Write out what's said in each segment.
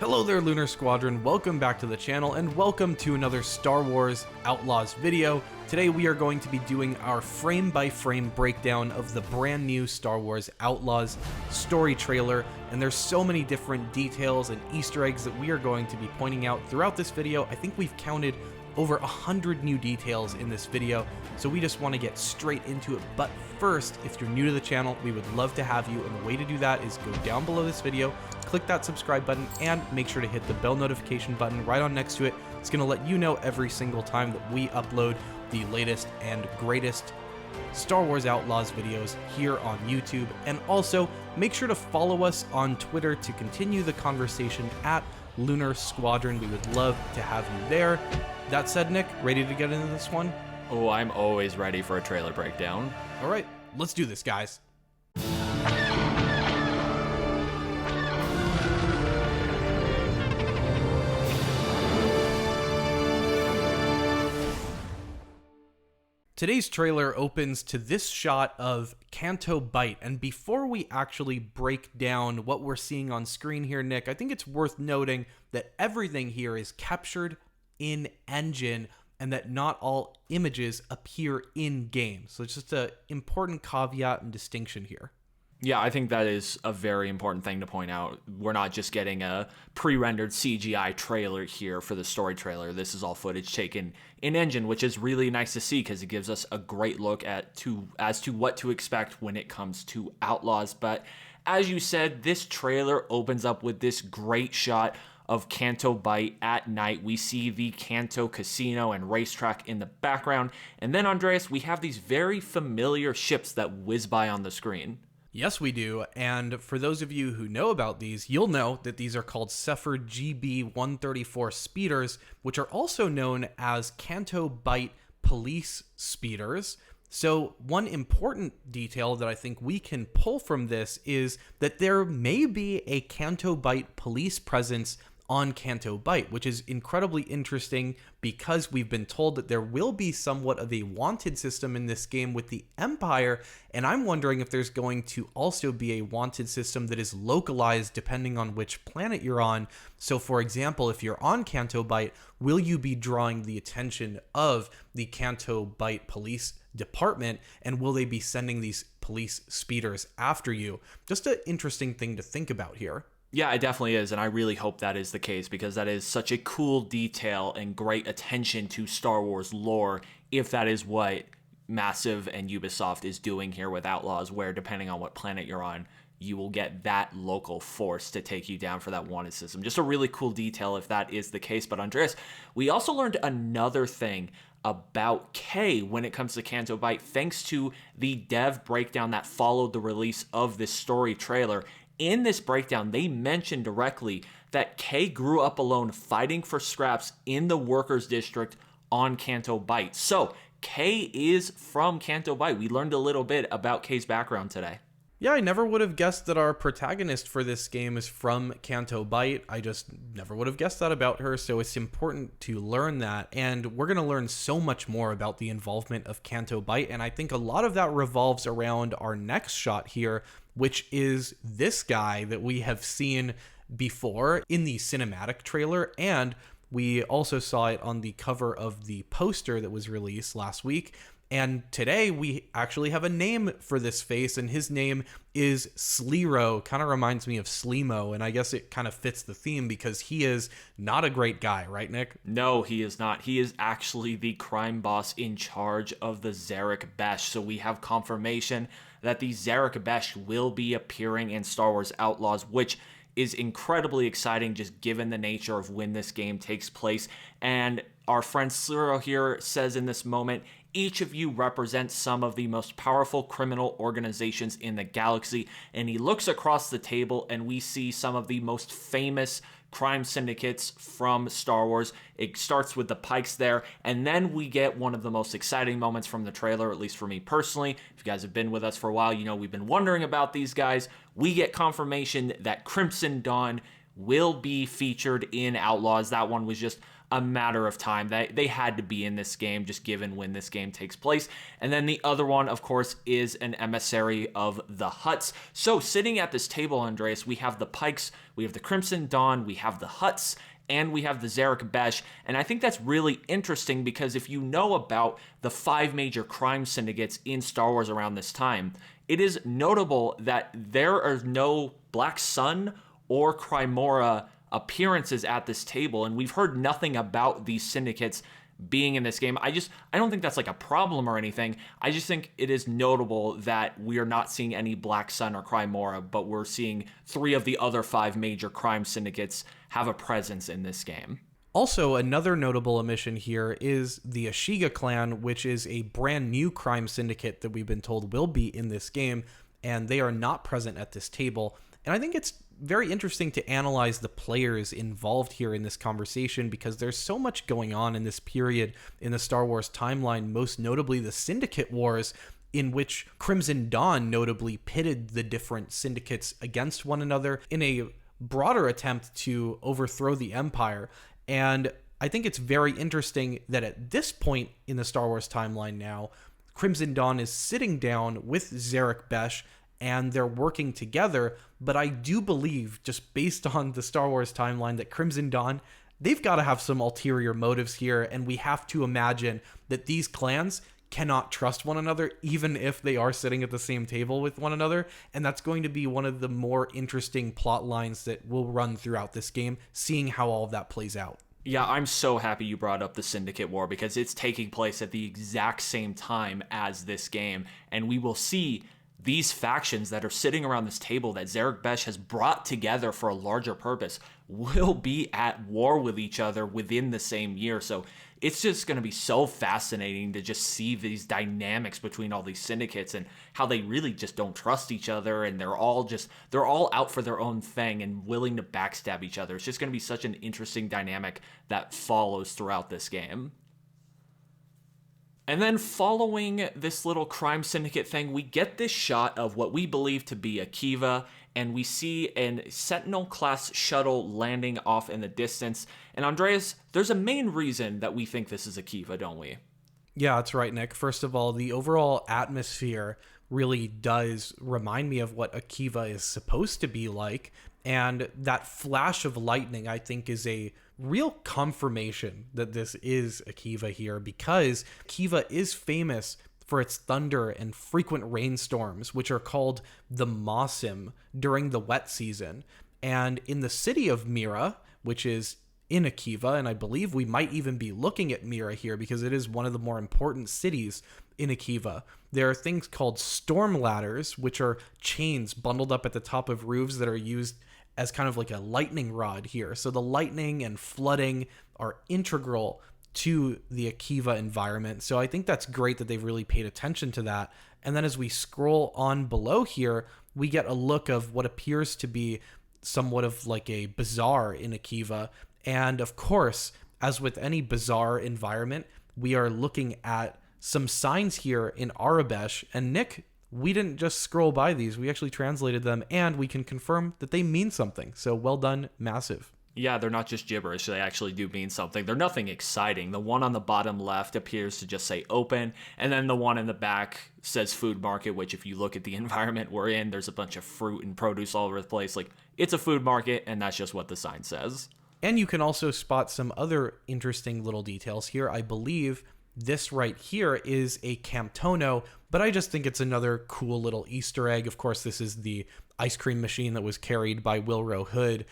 Hello there, Lunar Squadron. Welcome back to the channel, and welcome to another Star Wars Outlaws video. Today we are going to be doing our frame-by-frame breakdown of the brand new Star Wars Outlaws story trailer, and there's so many different details and Easter eggs that we are going to be pointing out throughout this video. I think we've counted over 100 new details in this video, so we just want to get straight into it. But first, if you're new to the channel, we would love to have you, and the way to do that is go down below this video, click that subscribe button, and make sure to hit the bell notification button right on next to it. It's going to let you know every single time that we upload the latest and greatest Star Wars Outlaws videos here on YouTube. And also, make sure to follow us on Twitter to continue the conversation at Lunar Squadron. We would love to have you there. That said, Nick, ready to get into this one? Oh, I'm always ready for a trailer breakdown. All right, let's do this, guys. Today's trailer opens to this shot of Kanto Bite, and before we actually break down what we're seeing on screen here, Nick, I think it's worth noting that everything here is captured in engine and that not all images appear in-game. So it's just an important caveat and distinction here. Yeah, I think that is a very important thing to point out. We're not just getting a pre-rendered CGI trailer here for the story trailer. This is all footage taken in engine, which is really nice to see because it gives us a great look as to what to expect when it comes to Outlaws. But as you said, this trailer opens up with this great shot of Kanto Bite at night. We see the Kanto Casino and racetrack in the background. And then, Andreas, we have these very familiar ships that whiz by on the screen. Yes, we do, and for those of you who know about these, you'll know that these are called Cepher GB-134 speeders, which are also known as Kanto Bite police speeders. So one important detail that I think we can pull from this is that there may be a Kanto Bite police presence on Kanto Bite, which is incredibly interesting because we've been told that there will be somewhat of a wanted system in this game with the Empire, and I'm wondering if there's going to also be a wanted system that is localized depending on which planet you're on. So for example, if you're on Kanto Bite, will you be drawing the attention of the Kanto Bite police department, and will they be sending these police speeders after you? Just an interesting thing to think about here. Yeah, it definitely is, and I really hope that is the case because that is such a cool detail and great attention to Star Wars lore if that is what Massive and Ubisoft is doing here with Outlaws, where depending on what planet you're on, you will get that local force to take you down for that wanted system. Just a really cool detail if that is the case. But Andreas, we also learned another thing about Kay when it comes to Kanto Bite, thanks to the dev breakdown that followed the release of this story trailer. In this breakdown, they mentioned directly that Kay grew up alone fighting for scraps in the workers' district on Kanto Bite. So, Kay is from Kanto Bite. We learned a little bit about Kay's background today. Yeah, I never would have guessed that our protagonist for this game is from Kanto Bite. I just never would have guessed that about her, so it's important to learn that. And we're going to learn so much more about the involvement of Kanto Bite, and I think a lot of that revolves around our next shot here, which is this guy that we have seen before in the cinematic trailer, and we also saw it on the cover of the poster that was released last week. And today we actually have a name for this face, and his name is Sleero. Kind of reminds me of Sleemo, and I guess it kind of fits the theme because he is not a great guy, right, Nick? No, he is not. He is actually the crime boss in charge of the Zerek Besh. So we have confirmation that the Zerek Besh will be appearing in Star Wars Outlaws, which is incredibly exciting just given the nature of when this game takes place. And our friend Sleero here says in this moment, each of you represents some of the most powerful criminal organizations in the galaxy. And he looks across the table and we see some of the most famous crime syndicates from Star Wars. It starts with the Pikes there, and then we get one of the most exciting moments from the trailer, at least for me personally. If you guys have been with us for a while, you know we've been wondering about these guys. We get confirmation that Crimson Dawn will be featured in Outlaws. That one was just a matter of time. They had to be in this game, just given when this game takes place. And then the other one, of course, is an emissary of the Hutts. So sitting at this table, Andreas, we have the Pikes, we have the Crimson Dawn, we have the Hutts, and we have the Zerek Besh. And I think that's really interesting because if you know about the 5 major crime syndicates in Star Wars around this time, it is notable that there are no Black Sun or Crymora appearances at this table, and we've heard nothing about these syndicates being in this game. I don't think that's like a problem or anything. I just think it is notable that we are not seeing any Black Sun or Crymora, but we're seeing 3 of the other 5 major crime syndicates have a presence in this game. Also, another notable omission here is the Ashiga clan, which is a brand new crime syndicate that we've been told will be in this game, and they are not present at this table. And I think it's very interesting to analyze the players involved here in this conversation because there's so much going on in this period in the Star Wars timeline, most notably the Syndicate Wars, in which Crimson Dawn notably pitted the different syndicates against one another in a broader attempt to overthrow the Empire. And I think it's very interesting that at this point in the Star Wars timeline now, Crimson Dawn is sitting down with Zerek Besh and they're working together. But I do believe, just based on the Star Wars timeline, that Crimson Dawn, they've got to have some ulterior motives here, and we have to imagine that these clans cannot trust one another, even if they are sitting at the same table with one another, and that's going to be one of the more interesting plot lines that will run throughout this game, seeing how all of that plays out. Yeah, I'm so happy you brought up the Syndicate War because it's taking place at the exact same time as this game, and we will see these factions that are sitting around this table that Zerek Besh has brought together for a larger purpose will be at war with each other within the same year. So it's just going to be so fascinating to just see these dynamics between all these syndicates and how they really just don't trust each other, and they're all out for their own thing and willing to backstab each other. It's just going to be such an interesting dynamic that follows throughout this game. And then following this little crime syndicate thing, we get this shot of what we believe to be Akiva, and we see a Sentinel-class shuttle landing off in the distance. And Andreas, there's a main reason that we think this is Akiva, don't we? Yeah, that's right, Nick. First of all, the overall atmosphere really does remind me of what Akiva is supposed to be like. And that flash of lightning, I think, is a real confirmation that this is Akiva here, because Akiva is famous for its thunder and frequent rainstorms, which are called the Mosim during the wet season. And in the city of Mira, which is in Akiva, and I believe we might even be looking at Mira here because it is one of the more important cities in Akiva, there are things called storm ladders, which are chains bundled up at the top of roofs that are used as kind of like a lightning rod here. So the lightning and flooding are integral to the Akiva environment. So I think that's great that they've really paid attention to that. And then as we scroll on below here, we get a look of what appears to be somewhat of like a bazaar in Akiva. And of course, as with any bazaar environment, we are looking at some signs here in Arabesh. And Nick, we didn't just scroll by these, we actually translated them, and we can confirm that they mean something. So well done, Massive. Yeah, they're not just gibberish, they actually do mean something. They're nothing exciting. The one on the bottom left appears to just say open, and then the one in the back says food market, which if you look at the environment we're in, there's a bunch of fruit and produce all over the place. Like, it's a food market, and that's just what the sign says. And you can also spot some other interesting little details here. I believe this right here is a Camptono, but I just think it's another cool little Easter egg. Of course, this is the ice cream machine that was carried by Wilro Hood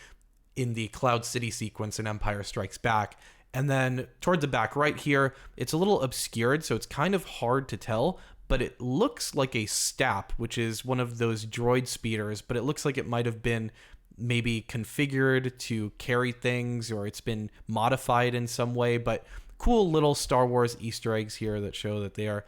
in the Cloud City sequence in Empire Strikes Back. And then toward the back right here, it's a little obscured, so it's kind of hard to tell, but it looks like a Stap, which is one of those droid speeders, but it looks like it might have been maybe configured to carry things, or it's been modified in some way. But cool little Star Wars Easter eggs here that show that they are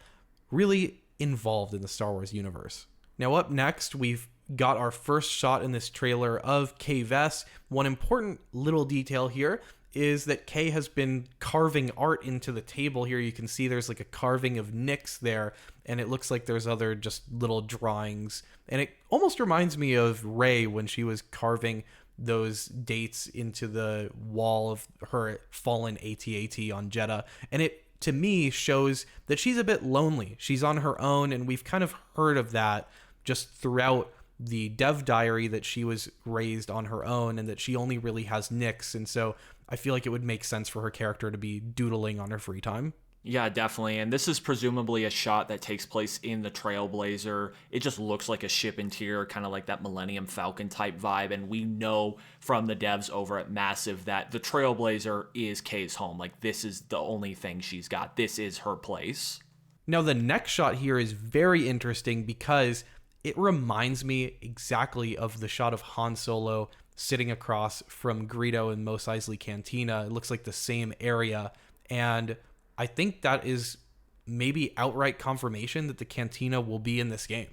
really involved in the Star Wars universe. Now up next, we've got our first shot in this trailer of Kay Vess. One important little detail here is that Kay has been carving art into the table here. You can see there's like a carving of Nyx there, and it looks like there's other just little drawings. And it almost reminds me of Rey when she was carving those dates into the wall of her fallen AT-AT on Jeddah. And it, to me, shows that she's a bit lonely. She's on her own, and we've kind of heard of that just throughout the dev diary, that she was raised on her own and that she only really has Nix. And so I feel like it would make sense for her character to be doodling on her free time. Yeah, definitely. And this is presumably a shot that takes place in the Trailblazer. It just looks like a ship interior, kind of like that Millennium Falcon type vibe. And we know from the devs over at Massive that the Trailblazer is Kay's home. Like, this is the only thing she's got. This is her place. Now, the next shot here is very interesting because it reminds me exactly of the shot of Han Solo sitting across from Greedo in Mos Eisley Cantina. It looks like the same area. And I think that is maybe outright confirmation that the Cantina will be in this game.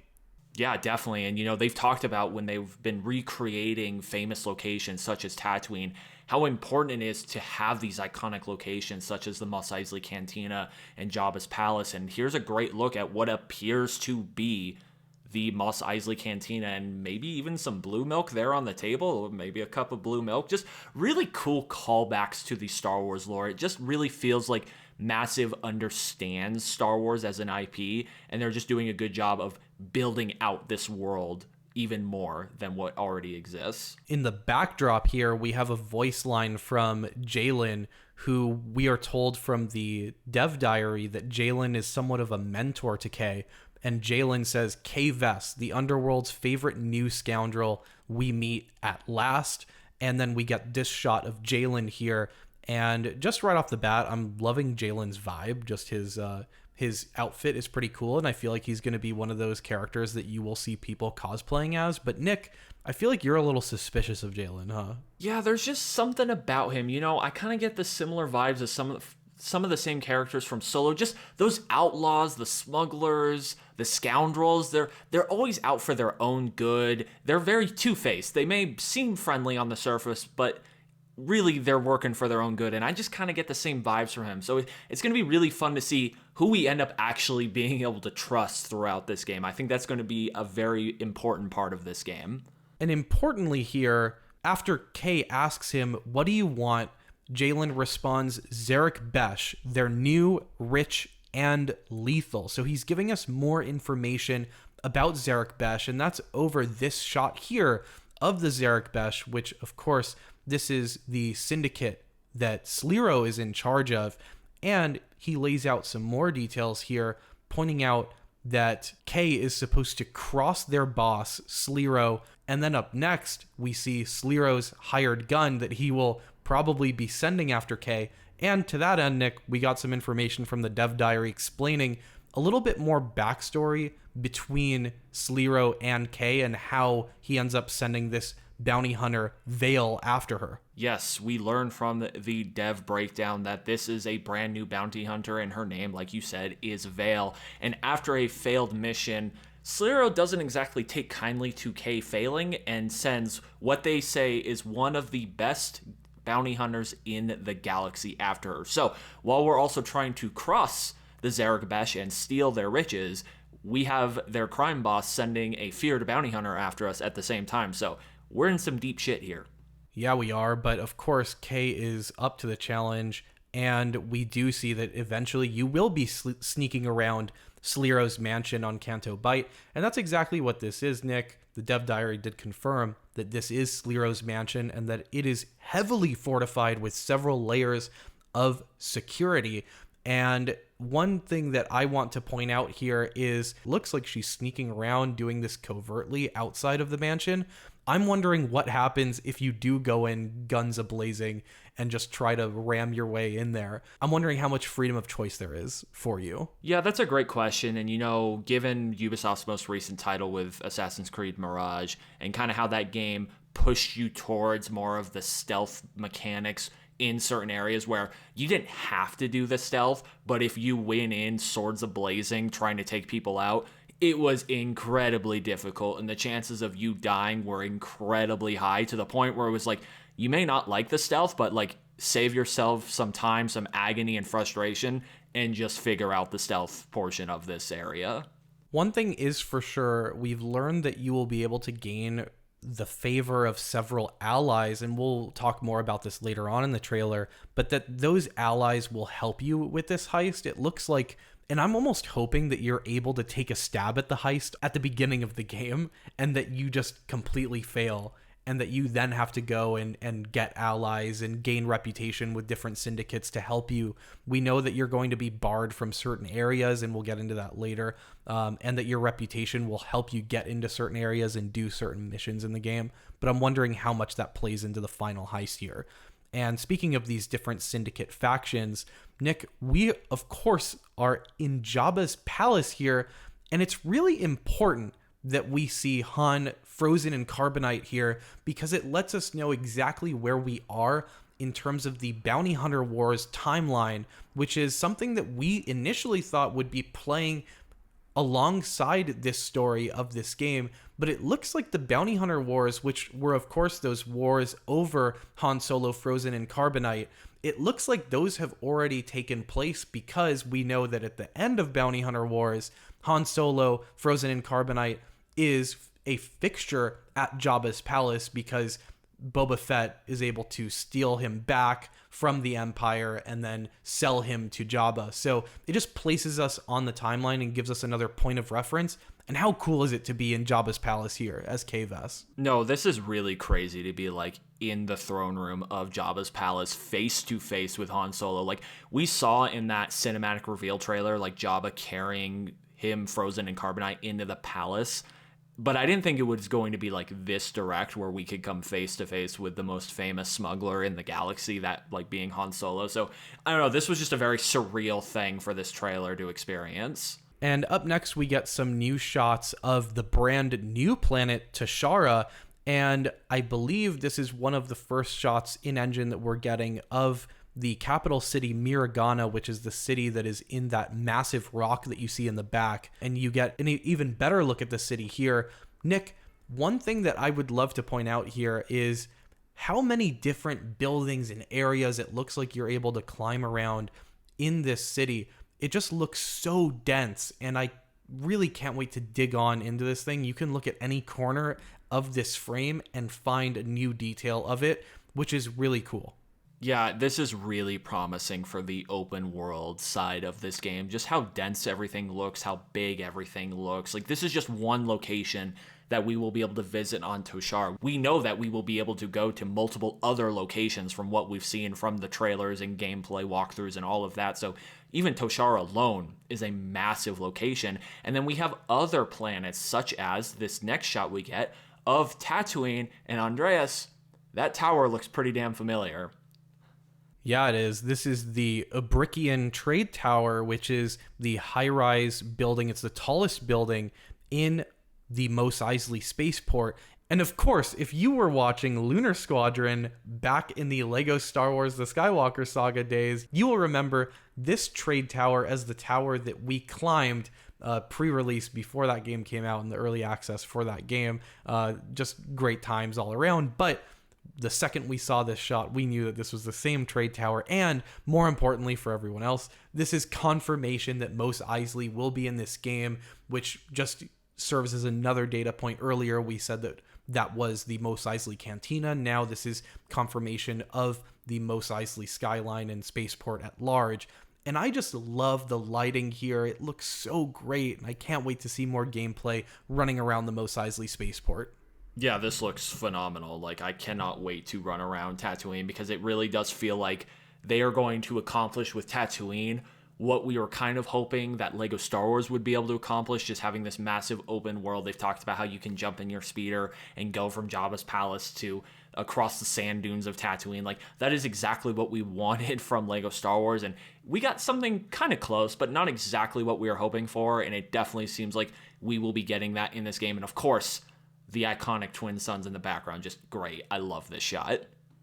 Yeah, definitely. And, you know, they've talked about when they've been recreating famous locations such as Tatooine, how important it is to have these iconic locations such as the Mos Eisley Cantina and Jabba's Palace. And here's a great look at what appears to be the Mos Eisley Cantina, and maybe even some blue milk there on the table, or maybe a cup of blue milk. Just really cool callbacks to the Star Wars lore. It just really feels like Massive understands Star Wars as an IP, and they're just doing a good job of building out this world even more than what already exists. In the backdrop here, we have a voice line from Jalen, who we are told from the dev diary that Jalen is somewhat of a mentor to Kay. And Jalen says, Kay Vess, the underworld's favorite new scoundrel, we meet at last. And then we get this shot of Jalen here. And just right off the bat, I'm loving Jalen's vibe. Just his outfit is pretty cool. And I feel like he's going to be one of those characters that you will see people cosplaying as. But Nick, I feel like you're a little suspicious of Jalen, huh? Yeah, there's just something about him. You know, I kind of get the similar vibes as some of the same characters from Solo. Just those outlaws, the smugglers, the scoundrels. They're always out for their own good. They're very two-faced. They may seem friendly on the surface, but really they're working for their own good. And I just kind of get the same vibes from him. So it's going to be really fun to see who we end up actually being able to trust throughout this game. I think that's going to be a very important part of this game. And importantly here, after Kay asks him, what do you want? Jalen responds, Zerek Besh. They're new, rich, and lethal. So he's giving us more information about Zerek Besh, and that's over this shot here of the Zerek Besh, which, of course, this is the syndicate that Sliro is in charge of. And he lays out some more details here, pointing out that Kay is supposed to cross their boss, Sliro, and then up next, we see Sliro's hired gun that he will probably be sending after Kay. And to that end, Nick, we got some information from the dev diary explaining a little bit more backstory between Sliro and Kay and how he ends up sending this bounty hunter Vale after her. Yes, we learned from the dev breakdown that this is a brand new bounty hunter, and her name, like you said, is Vale. And after a failed mission, Sliro doesn't exactly take kindly to Kay failing and sends what they say is one of the best bounty hunters in the galaxy after her. So while we're also trying to cross the Zerek Besh and steal their riches, we have their crime boss sending a feared bounty hunter after us at the same time. So we're in some deep shit here. Yeah, we are. But of course, Kay is up to the challenge. And we do see that eventually you will be sneaking around Sliro's mansion on Kanto Bite. And that's exactly what this is, Nick. The dev diary did confirm that this is Sliro's mansion and that it is heavily fortified with several layers of security. And one thing that I want to point out here is, looks like she's sneaking around doing this covertly outside of the mansion. I'm wondering what happens if you do go in guns a-blazing and just try to ram your way in there. I'm wondering how much freedom of choice there is for you. Yeah, that's a great question. And, you know, given Ubisoft's most recent title with Assassin's Creed Mirage and kind of how that game pushed you towards more of the stealth mechanics in certain areas where you didn't have to do the stealth, but if you went in swords a-blazing trying to take people out, it was incredibly difficult, and the chances of you dying were incredibly high, to the point where it was like, you may not like the stealth, but like, save yourself some time, some agony and frustration, and just figure out the stealth portion of this area. One thing is for sure, we've learned that you will be able to gain the favor of several allies, and we'll talk more about this later on in the trailer, but that those allies will help you with this heist. It looks like, and I'm almost hoping that you're able to take a stab at the heist at the beginning of the game and that you just completely fail, and that you then have to go and get allies and gain reputation with different syndicates to help you. We know that you're going to be barred from certain areas, and we'll get into that later, and that your reputation will help you get into certain areas and do certain missions in the game. But I'm wondering how much that plays into the final heist here. And speaking of these different syndicate factions, Nick, we, of course, are in Jabba's palace here, and it's really important that we see Han frozen in carbonite here because it lets us know exactly where we are in terms of the Bounty Hunter Wars timeline, which is something that we initially thought would be playing alongside this story of this game. But it looks like the Bounty Hunter Wars, which were, of course, those wars over Han Solo frozen in carbonite, it looks like those have already taken place because we know that at the end of Bounty Hunter Wars, Han Solo frozen in carbonite is a fixture at Jabba's palace because Boba Fett is able to steal him back from the Empire and then sell him to Jabba. So it just places us on the timeline and gives us another point of reference. And how cool is it to be in Jabba's palace here as K-Vess? No, this is really crazy to be like in the throne room of Jabba's palace face to face with Han Solo. Like we saw in that cinematic reveal trailer, like Jabba carrying him frozen in carbonite into the palace. But I didn't think it was going to be like this direct where we could come face to face with the most famous smuggler in the galaxy, that like being Han Solo. So I don't know, this was just a very surreal thing for this trailer to experience. And up next, we get some new shots of the brand new planet Toshara. And I believe this is one of the first shots in engine that we're getting of the capital city Miragana, which is the city that is in that massive rock that you see in the back. And you get an even better look at the city here. Nick, one thing that I would love to point out here is how many different buildings and areas it looks like you're able to climb around in this city. It just looks so dense, and I really can't wait to dig on into this thing. You can look at any corner of this frame and find a new detail of it, which is really cool. Yeah, this is really promising for the open world side of this game. Just how dense everything looks, how big everything looks. Like, this is just one location that we will be able to visit on Toshara. We know that we will be able to go to multiple other locations from what we've seen from the trailers and gameplay walkthroughs and all of that. So even Toshara alone is a massive location. And then we have other planets, such as this next shot we get of Tatooine. And Andreas, that tower looks pretty damn familiar. Yeah, it is. This is the Abrikian Trade Tower, which is the high-rise building. It's the tallest building in the Mos Eisley spaceport. And of course, if you were watching Lunar Squadron back in the Lego Star Wars The Skywalker Saga days, you will remember this trade tower as the tower that we climbed pre-release before that game came out in the early access for that game. Just great times all around. But the second we saw this shot, we knew that this was the same trade tower, and more importantly for everyone else, this is confirmation that Mos Eisley will be in this game, which just serves as another data point. Earlier we said that that was the Mos Eisley Cantina. Now this is confirmation of the Mos Eisley skyline and spaceport at large. And I just love the lighting here. It looks so great, and I can't wait to see more gameplay running around the Mos Eisley spaceport. Yeah, this looks phenomenal. Like, I cannot wait to run around Tatooine because it really does feel like they are going to accomplish with Tatooine what we were kind of hoping that Lego Star Wars would be able to accomplish, just having this massive open world. They've talked about how you can jump in your speeder and go from Jabba's palace to across the sand dunes of Tatooine. Like, that is exactly what we wanted from Lego Star Wars, and we got something kind of close, but not exactly what we were hoping for, and it definitely seems like we will be getting that in this game. And of course, the iconic twin suns in the background, just great. I love this shot.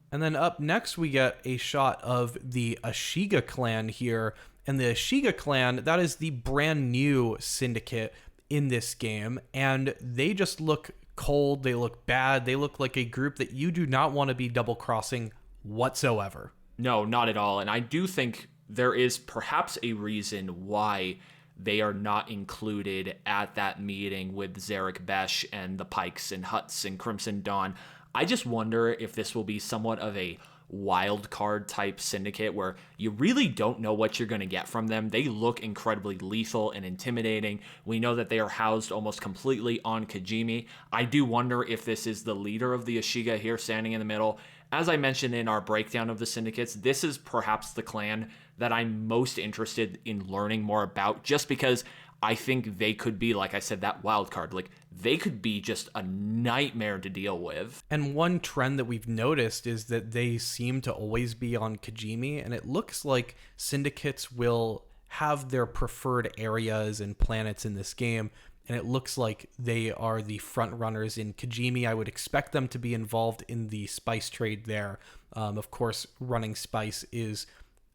And then up next, we get a shot of the Ashiga clan here. And the Ashiga clan, that is the brand new syndicate in this game. And they just look cold. They look bad. They look like a group that you do not want to be double-crossing whatsoever. No, not at all. And I do think there is perhaps a reason why they are not included at that meeting with Zerek Besh and the Pikes and Hutts and Crimson Dawn. I just wonder if this will be somewhat of a wild card type syndicate where you really don't know what you're going to get from them. They look incredibly lethal and intimidating. We know that they are housed almost completely on Kajimi. I do wonder if this is the leader of the Ashiga here standing in the middle. As I mentioned in our breakdown of the syndicates, this is perhaps the clan that I'm most interested in learning more about, just because I think they could be, like I said, that wild card. Like, they could be just a nightmare to deal with. And one trend that we've noticed is that they seem to always be on Kajimi, and it looks like syndicates will have their preferred areas and planets in this game, and it looks like they are the front runners in Kajimi. I would expect them to be involved in the spice trade there. Of course, running spice is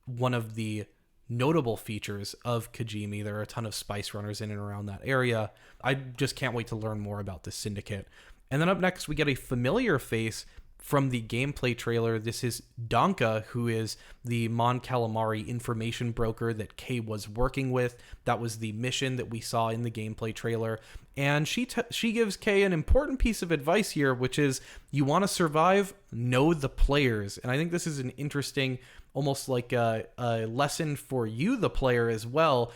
one of the notable features of Kajimi. There are a ton of spice runners in and around that area. I just can't wait to learn more about this syndicate. And then up next, we get a familiar face from the gameplay trailer. This is Donka, who is the Mon Calamari information broker that Kay was working with. That was the mission that we saw in the gameplay trailer. And she gives Kay an important piece of advice here, which is you want to survive, know the players. And I think this is an interesting, almost like a lesson for you, the player, as well,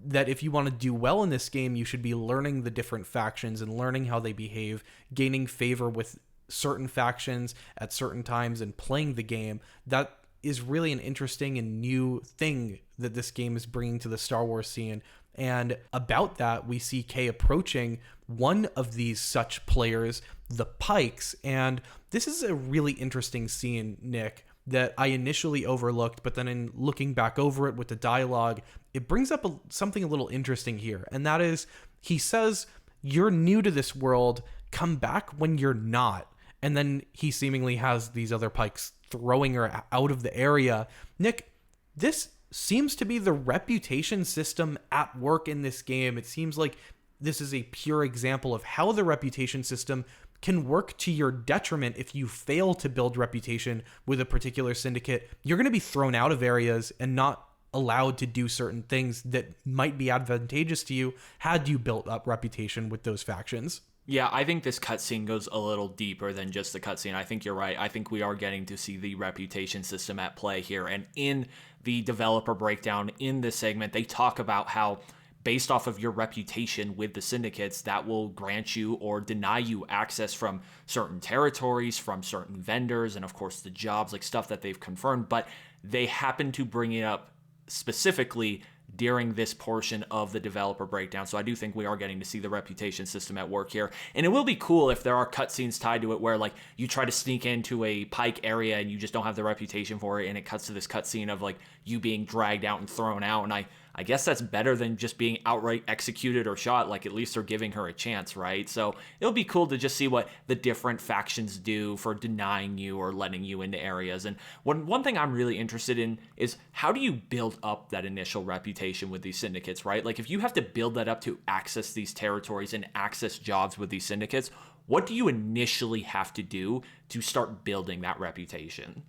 that if you want to do well in this game, you should be learning the different factions and learning how they behave, gaining favor with certain factions at certain times and playing the game. That is really an interesting and new thing that this game is bringing to the Star Wars scene. And about that, we see Kay approaching one of these such players, the Pikes. And this is a really interesting scene, Nick, that I initially overlooked, but then in looking back over it with the dialogue, it brings up something a little interesting here. And that is, he says, you're new to this world, come back when you're not. And then he seemingly has these other Pikes throwing her out of the area. Nick, this seems to be the reputation system at work in this game. It seems like this is a pure example of how the reputation system can work to your detriment. If you fail to build reputation with a particular syndicate, you're going to be thrown out of areas and not allowed to do certain things that might be advantageous to you had you built up reputation with those factions. Yeah, I think this cutscene goes a little deeper than just the cutscene. I think you're right. I think we are getting to see the reputation system at play here. And in the developer breakdown in this segment, they talk about how based off of your reputation with the syndicates, that will grant you or deny you access from certain territories, from certain vendors, and of course the jobs, like stuff that they've confirmed. But they happen to bring it up specifically during this portion of the developer breakdown. So I do think we are getting to see the reputation system at work here. And it will be cool if there are cutscenes tied to it where like you try to sneak into a Pike area and you just don't have the reputation for it, and it cuts to this cutscene of like you being dragged out and thrown out. And I guess that's better than just being outright executed or shot. Like, at least they're giving her a chance, right? So it'll be cool to just see what the different factions do for denying you or letting you into areas. And one thing I'm really interested in is how do you build up that initial reputation with these syndicates, right? Like, if you have to build that up to access these territories and access jobs with these syndicates, what do you initially have to do to start building that reputation?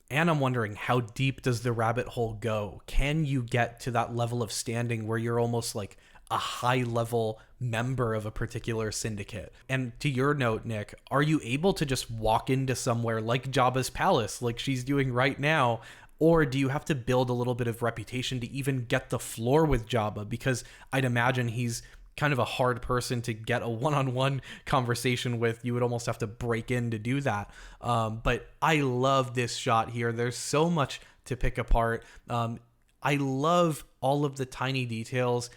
And I'm wondering, how deep does the rabbit hole go? Can you get to that level of standing where you're almost like a high-level member of a particular syndicate? And to your note, Nick, are you able to just walk into somewhere like Jabba's palace, like she's doing right now? Or do you have to build a little bit of reputation to even get the floor with Jabba? Because I'd imagine he's kind of a hard person to get a one-on-one conversation with. You would almost have to break in to do that. But I love this shot here. There's so much to pick apart. I love all of the tiny details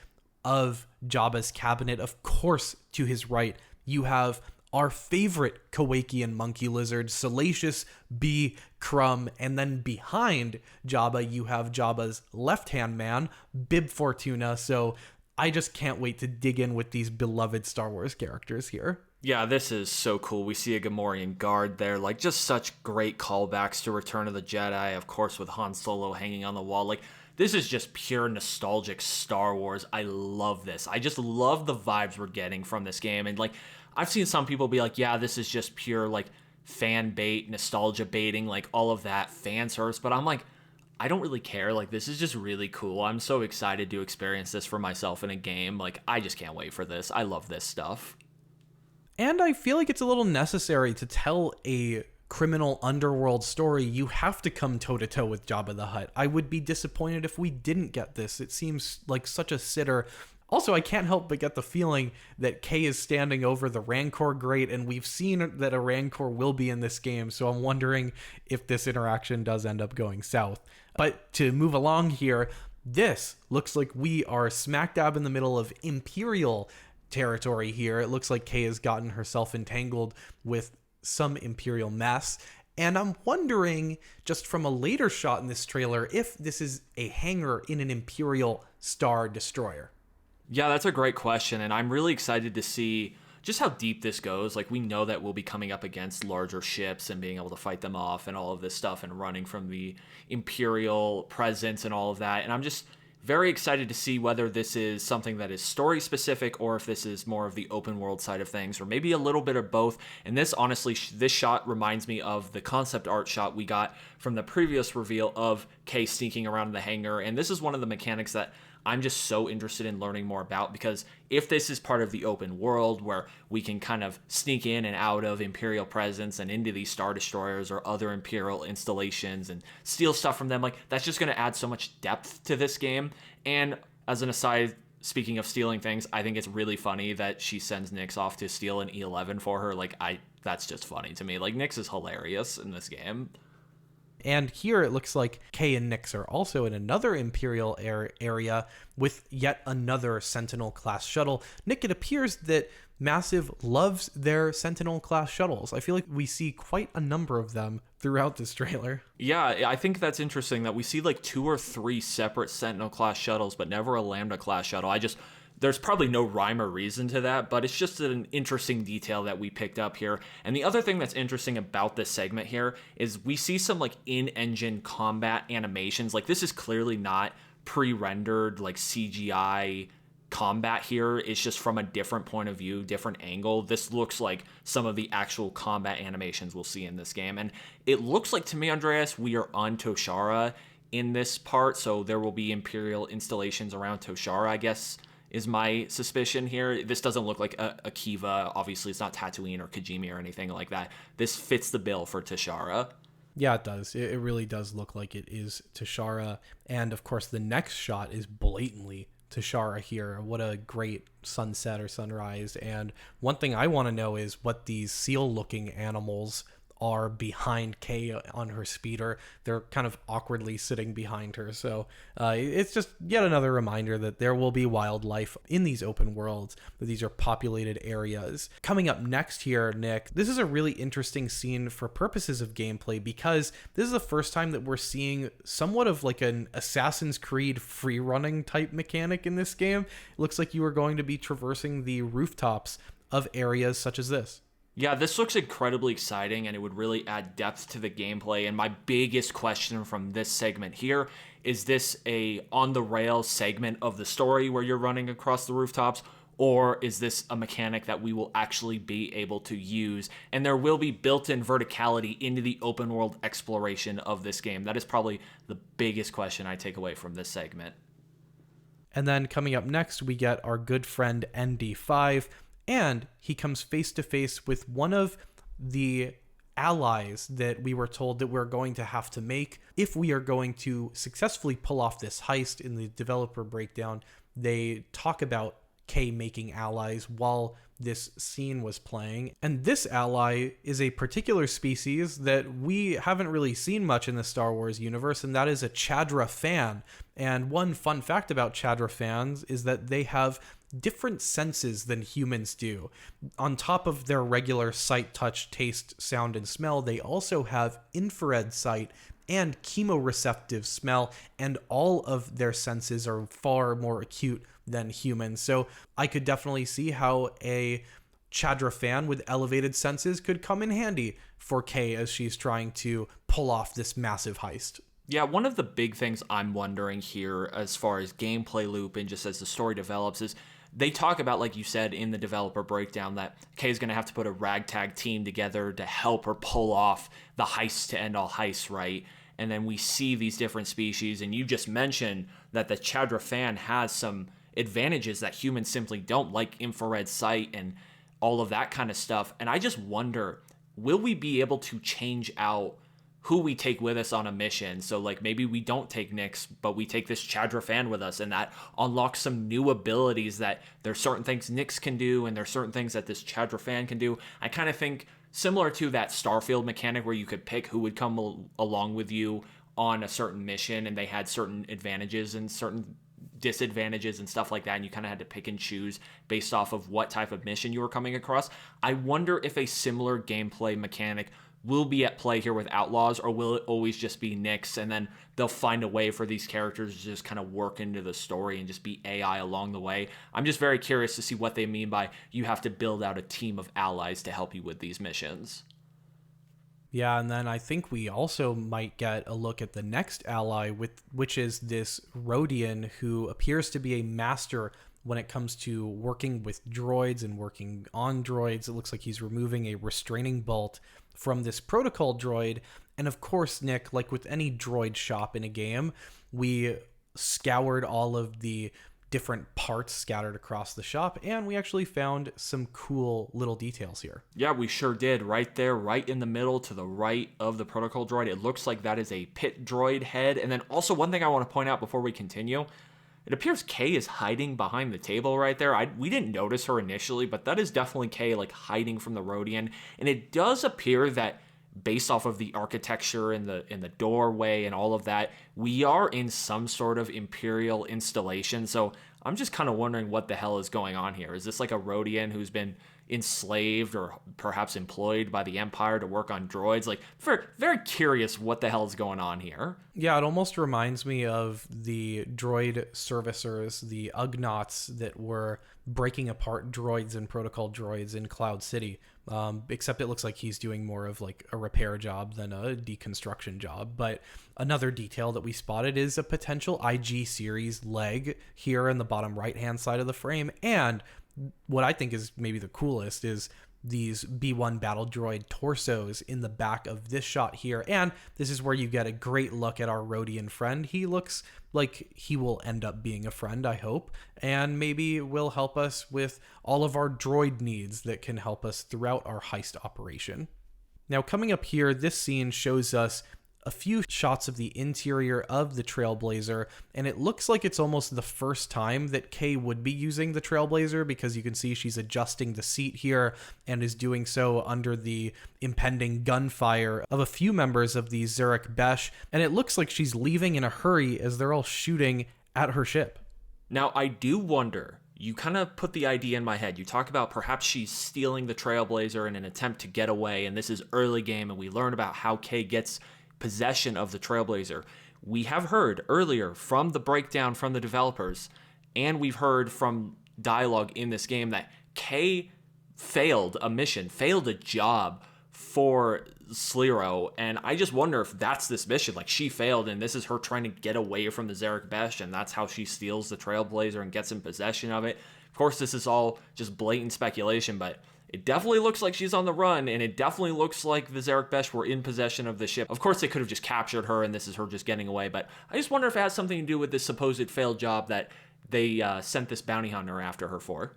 of Jabba's cabinet. Of course, to his right, you have our favorite Kowakian monkey lizard, Salacious B. Crumb, and then behind Jabba, you have Jabba's left-hand man, Bib Fortuna. So I just can't wait to dig in with these beloved Star Wars characters here. Yeah, this is so cool. We see a Gamorrean guard there, like just such great callbacks to Return of the Jedi, of course, with Han Solo hanging on the wall. Like, this is just pure nostalgic Star Wars. I love this. I just love the vibes we're getting from this game. And like, I've seen some people be like, yeah, this is just pure like fan bait, nostalgia baiting, like all of that fan service. But I'm like, I don't really care. Like, this is just really cool. I'm so excited to experience this for myself in a game. Like, I just can't wait for this. I love this stuff. And I feel like it's a little necessary to tell a criminal underworld story. You have to come toe-to-toe with Jabba the Hutt. I would be disappointed if we didn't get this. It seems like such a sitter. Also, I can't help but get the feeling that Kay is standing over the Rancor grate, and we've seen that a Rancor will be in this game, so I'm wondering if this interaction does end up going south. But to move along here, this looks like we are smack dab in the middle of Imperial territory here. It looks like Kay has gotten herself entangled with some Imperial mess. And I'm wondering, just from a later shot in this trailer, if this is a hangar in an Imperial Star Destroyer. Yeah, that's a great question, and I'm really excited to see just how deep this goes. Like, we know that we'll be coming up against larger ships and being able to fight them off and all of this stuff and running from the Imperial presence and all of that. And I'm just very excited to see whether this is something that is story specific or if this is more of the open world side of things, or maybe a little bit of both. And this, honestly, this shot reminds me of the concept art shot we got from the previous reveal of Kay sneaking around the hangar. And this is one of the mechanics that I'm just so interested in learning more about, because if this is part of the open world where we can kind of sneak in and out of Imperial presence and into these Star Destroyers or other Imperial installations and steal stuff from them, like, that's just going to add so much depth to this game. And as an aside, speaking of stealing things, I think it's really funny that she sends Nyx off to steal an E11 for her. Like, that's just funny to me. Like, Nyx is hilarious in this game. And here it looks like Kay and Nyx are also in another Imperial area with yet another Sentinel-class shuttle. Nick, it appears that Massive loves their Sentinel-class shuttles. I feel like we see quite a number of them throughout this trailer. Yeah, I think that's interesting that we see like 2 or 3 separate Sentinel-class shuttles, but never a Lambda-class shuttle. There's probably no rhyme or reason to that, but it's just an interesting detail that we picked up here. And the other thing that's interesting about this segment here is we see some like in-engine combat animations. Like, this is clearly not pre-rendered like CGI combat here. It's just from a different point of view, different angle. This looks like some of the actual combat animations we'll see in this game. And it looks like, to me, Andreas, we are on Toshara in this part, so there will be Imperial installations around Toshara, I guess, is my suspicion here. This doesn't look like Akiva. Obviously, it's not Tatooine or Kajimi or anything like that. This fits the bill for Toshara. Yeah, it does. It really does look like it is Toshara. And, of course, the next shot is blatantly Toshara here. What a great sunset or sunrise. And one thing I want to know is what these seal-looking animals are behind Kay on her speeder. They're kind of awkwardly sitting behind her. So it's just yet another reminder that there will be wildlife in these open worlds, that these are populated areas. Coming up next here, Nick, this is a really interesting scene for purposes of gameplay, because this is the first time that we're seeing somewhat of like an Assassin's Creed free running type mechanic in this game. It looks like you are going to be traversing the rooftops of areas such as this. Yeah, this looks incredibly exciting, and it would really add depth to the gameplay. And my biggest question from this segment here, is this a on-the-rails segment of the story where you're running across the rooftops, or is this a mechanic that we will actually be able to use? And there will be built-in verticality into the open-world exploration of this game. That is probably the biggest question I take away from this segment. And then coming up next, we get our good friend ND5, and he comes face to face with one of the allies that we were told that we're going to have to make if we are going to successfully pull off this heist. In the developer breakdown, they talk about Kay making allies while this scene was playing. And this ally is a particular species that we haven't really seen much in the Star Wars universe, and that is a Chadra fan. And one fun fact about Chadra fans is that they have different senses than humans do. On top of their regular sight, touch, taste, sound, and smell, they also have infrared sight and chemoreceptive smell, and all of their senses are far more acute than humans. So I could definitely see how a Chadra fan with elevated senses could come in handy for Kay as she's trying to pull off this massive heist. Yeah, one of the big things I'm wondering here as far as gameplay loop and just as the story develops is they talk about, like you said in the developer breakdown, that Kay's going to have to put a ragtag team together to help her pull off the heist to end all heists, right? and then we see these different species, and you just mentioned that the Chadrafan has some advantages that humans simply don't, like infrared sight and all of that kind of stuff. And I just wonder, will we be able to change out who we take with us on a mission? So like maybe we don't take Nyx, but we take this Chadrafan with us, and that unlocks some new abilities that there's certain things Nyx can do and there's certain things that this Chadrafan can do. I kind of think similar to that Starfield mechanic where you could pick who would come along with you on a certain mission, and they had certain advantages and certain disadvantages and stuff like that, and you kind of had to pick and choose based off of what type of mission you were coming across. I wonder if a similar gameplay mechanic will be at play here with Outlaws, or will it always just be Nyx, and then they'll find a way for these characters to just kind of work into the story and just be AI along the way. I'm just very curious to see what they mean by you have to build out a team of allies to help you with these missions. Yeah, and then I think we also might get a look at the next ally, which is this Rodian, who appears to be a master when it comes to working with droids and working on droids. It looks like he's removing a restraining bolt from this protocol droid. And of course, Nick, like with any droid shop in a game, we scoured all of the different parts scattered across the shop, and we actually found some cool little details here. Yeah, we sure did. Right there, right in the middle to the right of the protocol droid, it looks like that is a pit droid head. And then also one thing I want to point out before we continue, it appears Kay is hiding behind the table right there. We didn't notice her initially, but that is definitely Kay, like hiding from the Rodian. And it does appear that based off of the architecture in the doorway and all of that, we are in some sort of Imperial installation. So I'm just kind of wondering what the hell is going on here. Is this like a Rodian who's been enslaved or perhaps employed by the Empire to work on droids? Like, very, very curious what the hell is going on here. Yeah, it almost reminds me of the droid servicers, the Ugnaughts that were breaking apart droids and protocol droids in Cloud City. Except it looks like he's doing more of like a repair job than a deconstruction job. But another detail that we spotted is a potential IG series leg here in the bottom right-hand side of the frame. And what I think is maybe the coolest is these B1 battle droid torsos in the back of this shot here. And this is where you get a great look at our Rodian friend. He looks like he will end up being a friend, I hope, and maybe will help us with all of our droid needs that can help us throughout our heist operation. Now, coming up here, this scene shows us a few shots of the interior of the Trailblazer, and it looks like it's almost the first time that Kay would be using the Trailblazer, because you can see she's adjusting the seat here and is doing so under the impending gunfire of a few members of the Zerek Besh, and it looks like she's leaving in a hurry as they're all shooting at her ship. Now, I do wonder, you kind of put the idea in my head. You talk about perhaps she's stealing the Trailblazer in an attempt to get away, and this is early game, and we learn about how Kay gets possession of the Trailblazer. We have heard earlier from the breakdown from the developers, and we've heard from dialogue in this game that Kay failed a mission, failed a job for Sliro, and I just wonder if that's this mission. Like, she failed, and this is her trying to get away from the Zerek Besh, and that's how she steals the Trailblazer and gets in possession of it. Of course, this is all just blatant speculation, but it definitely looks like she's on the run, and it definitely looks like the Zerek Besh were in possession of the ship. Of course, they could have just captured her, and this is her just getting away, but I just wonder if it has something to do with this supposed failed job that they sent this bounty hunter after her for.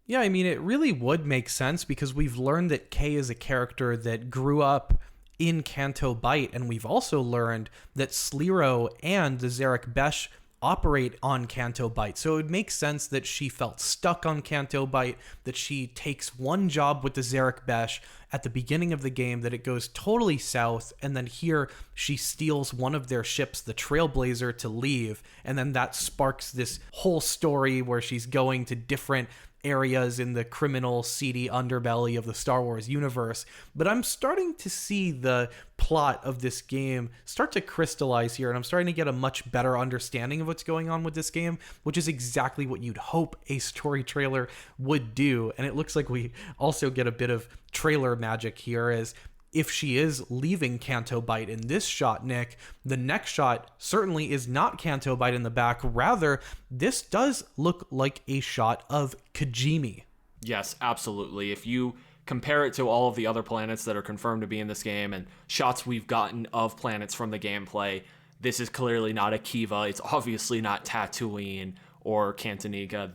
Yeah, I mean, it really would make sense, because we've learned that Kay is a character that grew up in Kanto Bite, and we've also learned that Sliro and the Zerek Besh operate on Kanto Bite. So it would make sense that she felt stuck on Kanto Bite, that she takes one job with the Zerek Besh at the beginning of the game, that it goes totally south, and then here she steals one of their ships, the Trailblazer, to leave, and then that sparks this whole story where she's going to different areas in the criminal, seedy underbelly of the Star Wars universe. But I'm starting to see the plot of this game start to crystallize here, and I'm starting to get a much better understanding of what's going on with this game, which is exactly what you'd hope a story trailer would do. And it looks like we also get a bit of trailer magic here, as if she is leaving Kanto Bite in this shot, Nick, the next shot certainly is not Kanto Bite in the back. Rather, this does look like a shot of Kajimi. Yes, absolutely. If you compare it to all of the other planets that are confirmed to be in this game and shots we've gotten of planets from the gameplay, this is clearly not Akiva. It's obviously not Tatooine or Cantonica.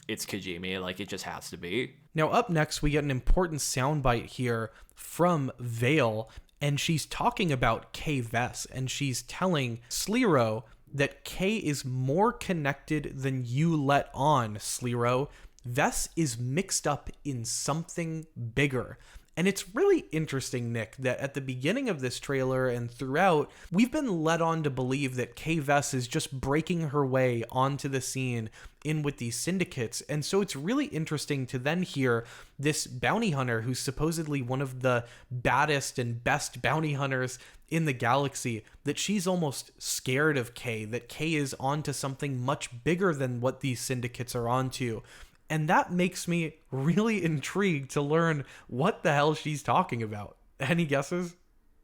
It's Kajimi. Like, it just has to be. Now, up next, we get an important soundbite here from Vale, and she's talking about Kay Vess, and she's telling Sliro that Kay is more connected than you let on, Sliro. Vess is mixed up in something bigger. And it's really interesting, Nick, that at the beginning of this trailer and throughout, we've been led on to believe that Kay Vess is just breaking her way onto the scene in with these syndicates. And so it's really interesting to then hear this bounty hunter, who's supposedly one of the baddest and best bounty hunters in the galaxy, that she's almost scared of Kay, that Kay is onto something much bigger than what these syndicates are onto. And that makes me really intrigued to learn what the hell she's talking about. Any guesses?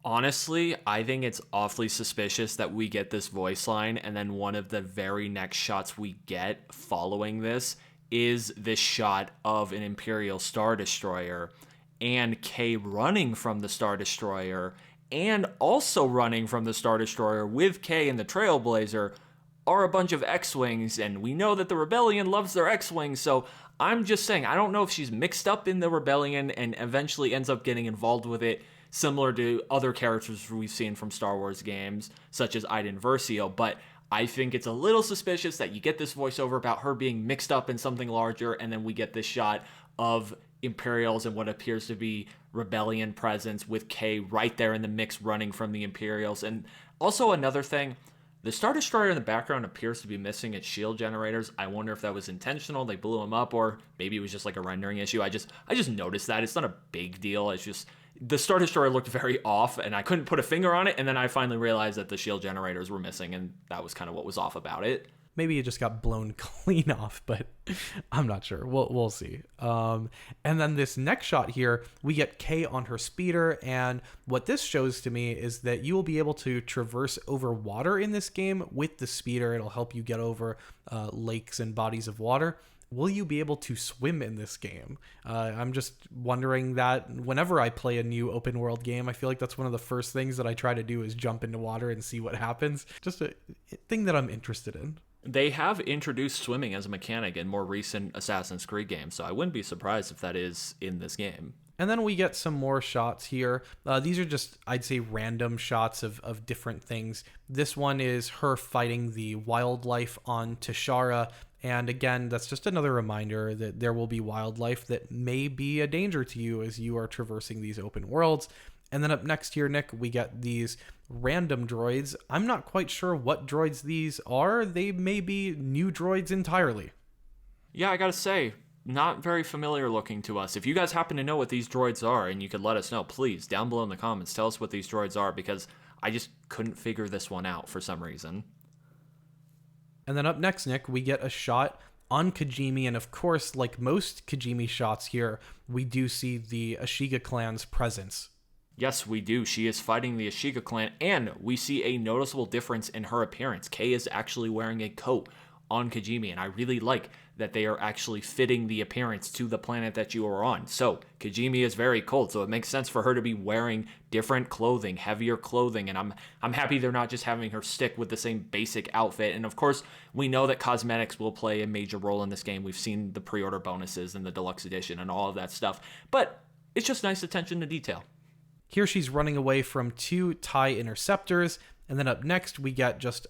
Honestly, I think it's awfully suspicious that we get this voice line and then one of the very next shots we get following this is this shot of an Imperial Star Destroyer and Kay running from the Star Destroyer, and also running from the Star Destroyer with Kay and the Trailblazer are a bunch of X-Wings, and we know that the Rebellion loves their X-Wings, so I'm just saying, I don't know if she's mixed up in the Rebellion and eventually ends up getting involved with it, similar to other characters we've seen from Star Wars games, such as Iden Versio, but I think it's a little suspicious that you get this voiceover about her being mixed up in something larger, and then we get this shot of Imperials and what appears to be Rebellion presence with Kay right there in the mix running from the Imperials. And also another thing, the Star Destroyer in the background appears to be missing its shield generators. I wonder if that was intentional, they blew them up, or maybe it was just like a rendering issue. I just noticed that. It's not a big deal. It's just the Star Destroyer looked very off, and I couldn't put a finger on it, and then I finally realized that the shield generators were missing, and that was kind of what was off about it. Maybe it just got blown clean off, but I'm not sure. We'll see. And then this next shot here, we get Kay on her speeder, and what this shows to me is that you will be able to traverse over water in this game with the speeder. It'll help you get over lakes and bodies of water. Will you be able to swim in this game? I'm just wondering that whenever I play a new open world game, I feel like that's one of the first things that I try to do is jump into water and see what happens. Just a thing that I'm interested in. They have introduced swimming as a mechanic in more recent Assassin's Creed games, so I wouldn't be surprised if that is in this game. And then we get some more shots here. These are just, I'd say, random shots of different things. This one is her fighting the wildlife on Toshara. And again, that's just another reminder that there will be wildlife that may be a danger to you as you are traversing these open worlds. And then up next here, Nick, we get these random droids. I'm not quite sure what droids these are. They may be new droids entirely. Yeah, I gotta say, not very familiar looking to us. If you guys happen to know what these droids are and you could let us know, please, down below in the comments, tell us what these droids are, because I just couldn't figure this one out for some reason. And then up next, Nick, we get a shot on Kajimi, and of course, like most Kajimi shots here, we do see the Ashiga clan's presence. Yes, we do. She is fighting the Ashiga clan, and we see a noticeable difference in her appearance. Kay is actually wearing a coat on Kajimi, and I really like that they are actually fitting the appearance to the planet that you are on. So, Kajimi is very cold, so it makes sense for her to be wearing different clothing, heavier clothing, and I'm happy they're not just having her stick with the same basic outfit. And of course, we know that cosmetics will play a major role in this game. We've seen the pre-order bonuses and the deluxe edition and all of that stuff, but it's just nice attention to detail. Here she's running away from two TIE interceptors, and then up next we get just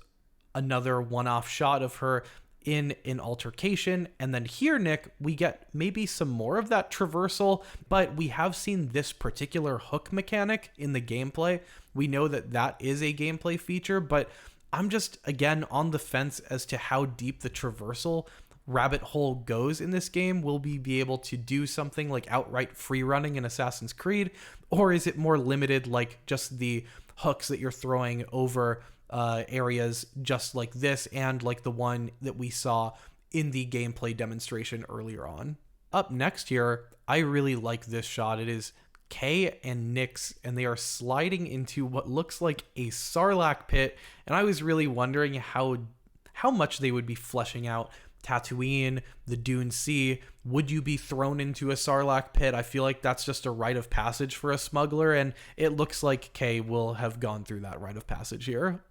another one-off shot of her in an altercation. And then here, Nick, we get maybe some more of that traversal, but we have seen this particular hook mechanic in the gameplay. We know that that is a gameplay feature, but I'm just, again, on the fence as to how deep the traversal rabbit hole goes in this game. Will we be able to do something like outright free running in Assassin's Creed, or is it more limited, like just the hooks that you're throwing over areas just like this and like the one that we saw in the gameplay demonstration earlier on? Up next here, I really like this shot. It is Kay and Nyx, and they are sliding into what looks like a Sarlacc pit, and I was really wondering how much they would be fleshing out Tatooine, the Dune Sea, would you be thrown into a Sarlacc pit? I feel like that's just a rite of passage for a smuggler, and it looks like Kay will have gone through that rite of passage here.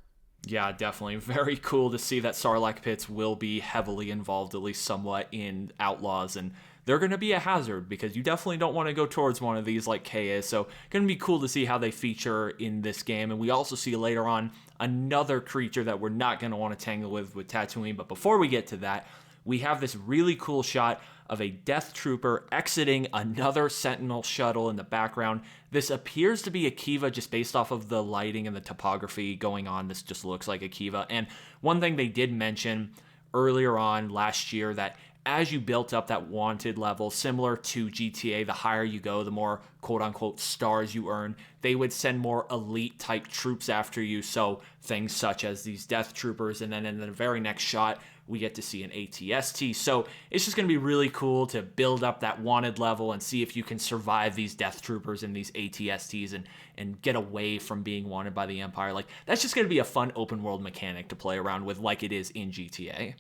Yeah, definitely. Very cool to see that Sarlacc pits will be heavily involved, at least somewhat, in Outlaws, and they're going to be a hazard because you definitely don't want to go towards one of these like Kay is. So going to be cool to see how they feature in this game. And we also see later on another creature that we're not going to want to tangle with Tatooine. But before we get to that, we have this really cool shot of a Death Trooper exiting another Sentinel shuttle in the background. This appears to be Akiva just based off of the lighting and the topography going on. This just looks like Akiva. And one thing they did mention earlier on last year, that as you built up that wanted level, similar to GTA, the higher you go, the more quote-unquote stars you earn, they would send more elite-type troops after you, so things such as these Death Troopers, and then in the very next shot, we get to see an ATST. So it's just going to be really cool to build up that wanted level and see if you can survive these Death Troopers and these ATSTs and get away from being wanted by the Empire. Like, that's just going to be a fun open-world mechanic to play around with like it is in GTA.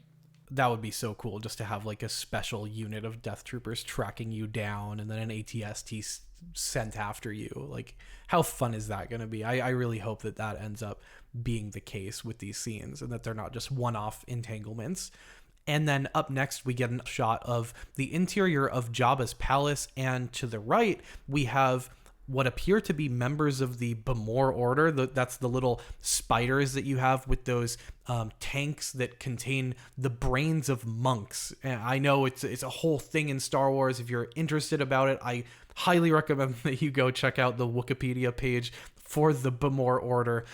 That would be so cool, just to have like a special unit of Death Troopers tracking you down and then an ATST sent after you. Like, how fun is that going to be? I really hope that that ends up being the case with these scenes and that they're not just one-off entanglements. And then up next, we get a shot of the interior of Jabba's palace, and to the right, we have what appear to be members of the Bamor Order. That's the little spiders that you have with those tanks that contain the brains of monks. And I know it's a whole thing in Star Wars. If you're interested about it, I highly recommend that you go check out the Wikipedia page for the Bamor Order.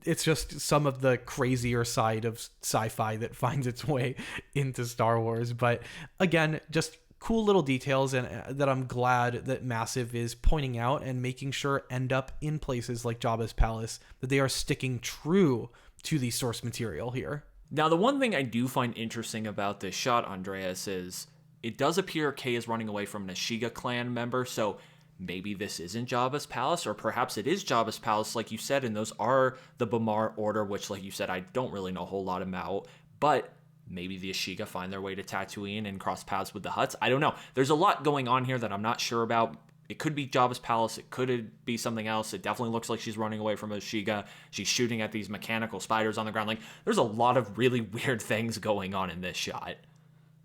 It's just some of the crazier side of sci-fi that finds its way into Star Wars. But again, just cool little details, and that I'm glad that Massive is pointing out and making sure end up in places like Jabba's palace, that they are sticking true to the source material here. Now, the one thing I do find interesting about this shot, Andreas, is it does appear Kay is running away from an Ashiga clan member, so maybe this isn't Jabba's palace, or perhaps it is Jabba's palace, like you said, and those are the Bamar Order, which, like you said, I don't really know a whole lot about, but maybe the Ashiga find their way to Tatooine and cross paths with the Hutts. I don't know. There's a lot going on here that I'm not sure about. It could be Jabba's palace. It could be something else. It definitely looks like she's running away from Ashiga. She's shooting at these mechanical spiders on the ground. Like, there's a lot of really weird things going on in this shot.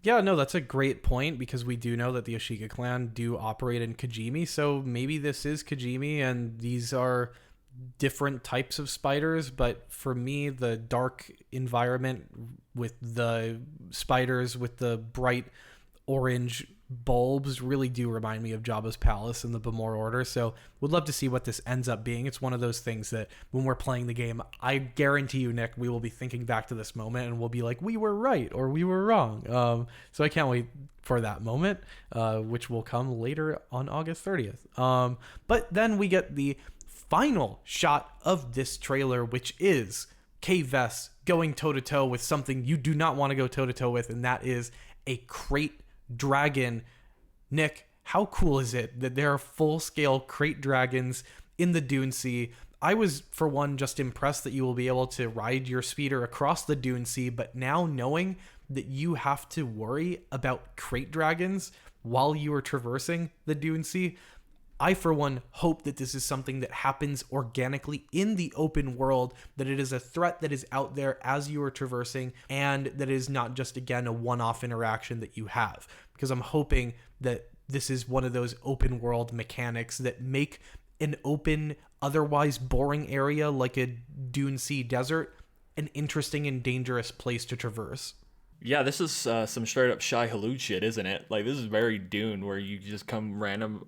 Yeah, no, that's a great point, because we do know that the Ashiga clan do operate in Kajimi, so maybe this is Kajimi and these are different types of spiders. But for me, the dark environment with the spiders with the bright orange bulbs really do remind me of Jabba's palace and the Bamor Order. So would love to see what this ends up being. It's one of those things that when we're playing the game, I guarantee you, Nick, we will be thinking back to this moment and we'll be like, we were right or we were wrong. So I can't wait for that moment, which will come later on August 30th. But then we get the final shot of this trailer, which is Kay Vess going toe-to-toe with something you do not want to go toe-to-toe with, and that is a Krayt Dragon. Nick, how cool is it that there are full-scale Krayt Dragons in the Dune Sea? I was, for one, just impressed that you will be able to ride your speeder across the Dune Sea, but now knowing that you have to worry about Krayt Dragons while you are traversing the Dune Sea, I, for one, hope that this is something that happens organically in the open world, that it is a threat that is out there as you are traversing, and that it is not just, again, a one-off interaction that you have. Because I'm hoping that this is one of those open world mechanics that make an open, otherwise boring area like a Dune Sea desert an interesting and dangerous place to traverse. Yeah, this is some straight up Shai Hulud shit, isn't it? Like, this is very Dune, where you just come random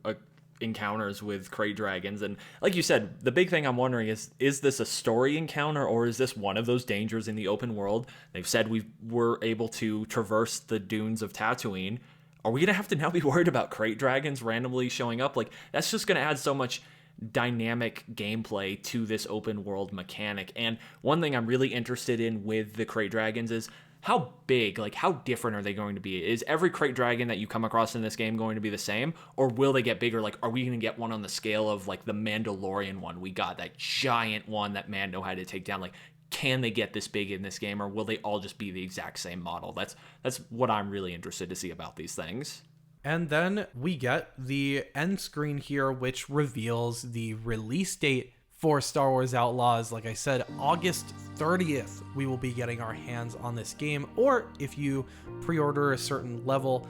encounters with Krayt Dragons. And like you said, the big thing I'm wondering is this a story encounter, or is this one of those dangers in the open world? They've said we were able to traverse the dunes of Tatooine. Are we going to have to now be worried about Krayt Dragons randomly showing up? Like, that's just going to add so much dynamic gameplay to this open world mechanic. And one thing I'm really interested in with the Krayt Dragons is how big, like how different are they going to be? Is every Krayt Dragon that you come across in this game going to be the same, or will they get bigger? Like, are we going to get one on the scale of like the Mandalorian one? We got that giant one that Mando had to take down. Like, can they get this big in this game, or will they all just be the exact same model? That's what I'm really interested to see about these things. And then we get the end screen here, which reveals the release date for Star Wars Outlaws. Like I said, August 30th, we will be getting our hands on this game. Or if you pre-order a certain level,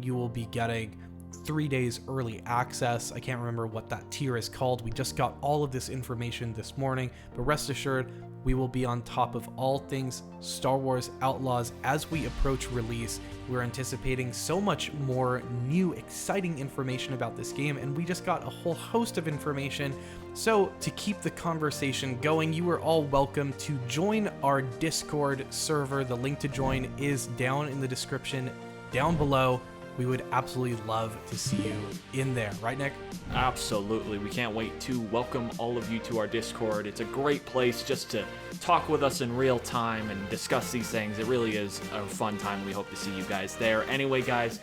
you will be getting 3 days early access. I can't remember what that tier is called. We just got all of this information this morning, but rest assured, we will be on top of all things Star Wars Outlaws as we approach release. We're anticipating so much more new, exciting information about this game, and we just got a whole host of information. So to keep the conversation going, you are all welcome to join our Discord server. The link to join is down in the description down below. We would absolutely love to see you in there. Right, Nick? Absolutely. We can't wait to welcome all of you to our Discord. It's a great place just to talk with us in real time and discuss these things. It really is a fun time. We hope to see you guys there. Anyway, guys,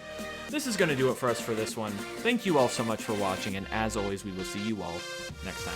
this is going to do it for us for this one. Thank you all so much for watching, and as always, we will see you all next time.